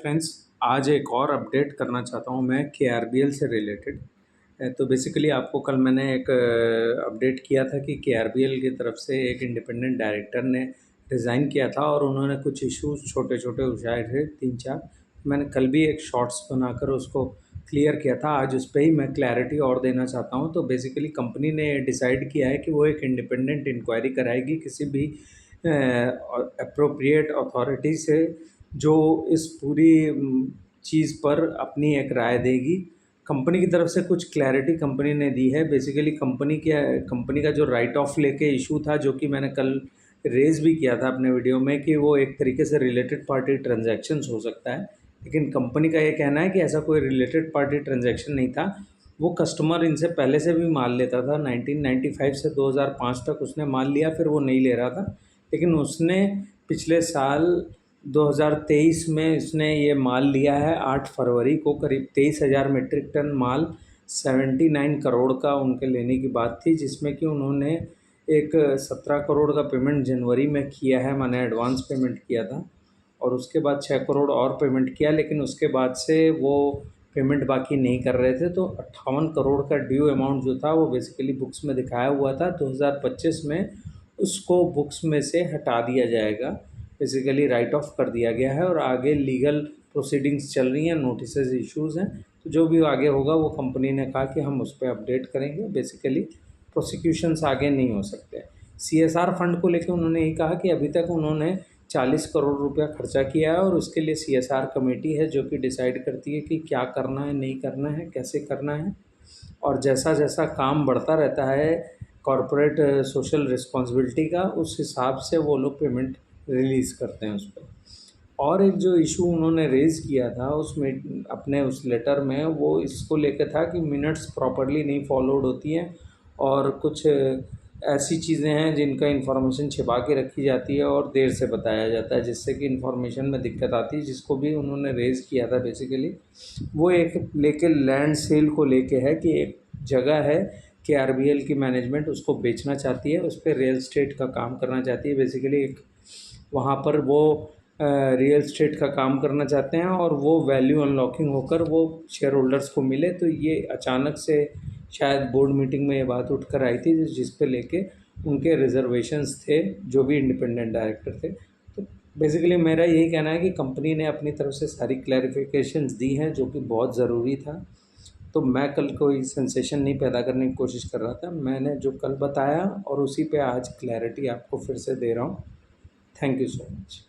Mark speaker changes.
Speaker 1: Friends, आज एक और अपडेट करना चाहता हूँ मैं केआरबीएल से रिलेटेड। तो बेसिकली आपको कल मैंने एक अपडेट किया था कि केआरबीएल की तरफ से एक इंडिपेंडेंट डायरेक्टर ने रिज़ाइन किया था और उन्होंने कुछ इश्यूज़ छोटे-छोटे उठाए थे 3-4। मैंने कल भी एक शॉर्ट्स बनाकर उसको क्लियर किया था। आज उस पे ही मैं क्लैरिटी और देना चाहता हूँ। तो बेसिकली कंपनी ने डिसाइड किया है कि वो एक इंडिपेंडेंट इंक्वायरी कराएगी किसी भी एप्रोप्रिएट अथॉरिटी से, जो इस पूरी चीज़ पर अपनी एक राय देगी। कंपनी की तरफ से कुछ क्लैरिटी कंपनी ने दी है। बेसिकली कंपनी का जो राइट ऑफ लेके इशू था, जो कि मैंने कल रेज़ भी किया था अपने वीडियो में, कि वो एक तरीके से रिलेटेड पार्टी ट्रांजैक्शंस हो सकता है। लेकिन कंपनी का ये कहना है कि ऐसा कोई रिलेटेड पार्टी ट्रांजैक्शन नहीं था। वो कस्टमर इनसे पहले से भी माल लेता था। 1995 से 2005 तक उसने माल लिया, फिर वो नहीं ले रहा था। लेकिन उसने पिछले साल 2023 में इसने ये माल लिया है 8 फरवरी को, करीब 23,000 मीट्रिक टन माल 79 करोड़ का उनके लेने की बात थी, जिसमें कि उन्होंने एक 17 करोड़ का पेमेंट जनवरी में किया है, मैंने एडवांस पेमेंट किया था, और उसके बाद 6 करोड़ और पेमेंट किया। लेकिन उसके बाद से वो पेमेंट बाकी नहीं कर रहे थे, तो 58 करोड़ का ड्यू अमाउंट जो था वो बेसिकली बुक्स में दिखाया हुआ था। 2025 में उसको बुक्स में से हटा दिया जाएगा, बेसिकली राइट ऑफ कर दिया गया है, और आगे लीगल प्रोसीडिंग्स चल रही हैं, नोटिसेज इश्यूज़ हैं। तो जो भी आगे होगा वो कंपनी ने कहा कि हम उस पर अपडेट करेंगे। बेसिकली प्रोसिक्यूशंस आगे नहीं हो सकते। सीएसआर फंड को लेकर उन्होंने ये कहा कि अभी तक उन्होंने 40 करोड़ रुपया खर्चा किया है, और उसके लिए सीएसआर कमेटी है जो कि डिसाइड करती है कि क्या करना है, नहीं करना है, कैसे करना है। और जैसा जैसा काम बढ़ता रहता है कॉरपोरेट सोशल रिस्पॉन्सिबिलिटी का, उस हिसाब से वो लोग पेमेंट रिलीज़ करते हैं उस पर। और एक जो इशू उन्होंने रेज़ किया था उसमें अपने उस लेटर में, वो इसको लेकर था कि मिनट्स प्रॉपर्ली नहीं फॉलोड होती हैं, और कुछ ऐसी चीज़ें हैं जिनका इन्फॉर्मेशन छिपा के रखी जाती है और देर से बताया जाता है, जिससे कि इन्फॉर्मेशन में दिक्कत आती है, जिसको भी उन्होंने रेज़ किया था। बेसिकली वो एक लेके लैंड सेल को लेके है कि एक जगह है केआरबीएल की मैनेजमेंट उसको बेचना चाहती है, उस पर रियल एस्टेट का काम करना चाहती है। बेसिकली एक वहाँ पर वो रियल एस्टेट का काम करना चाहते हैं, और वो वैल्यू अनलॉकिंग होकर वो शेयर होल्डर्स को मिले। तो ये अचानक से शायद बोर्ड मीटिंग में ये बात उठकर आई थी, जिस पे लेके उनके रिजर्वेशंस थे, जो भी इंडिपेंडेंट डायरेक्टर थे। तो बेसिकली मेरा यही कहना है कि कंपनी ने अपनी तरफ से सारी क्लैरिफिकेशंस दी हैं, जो कि बहुत ज़रूरी था। तो मैं कल कोई सेंसेशन नहीं पैदा करने की कोशिश कर रहा था। मैंने जो कल बताया और उसी पे आज क्लैरिटी आपको फिर से दे रहा हूँ। Thank you so much.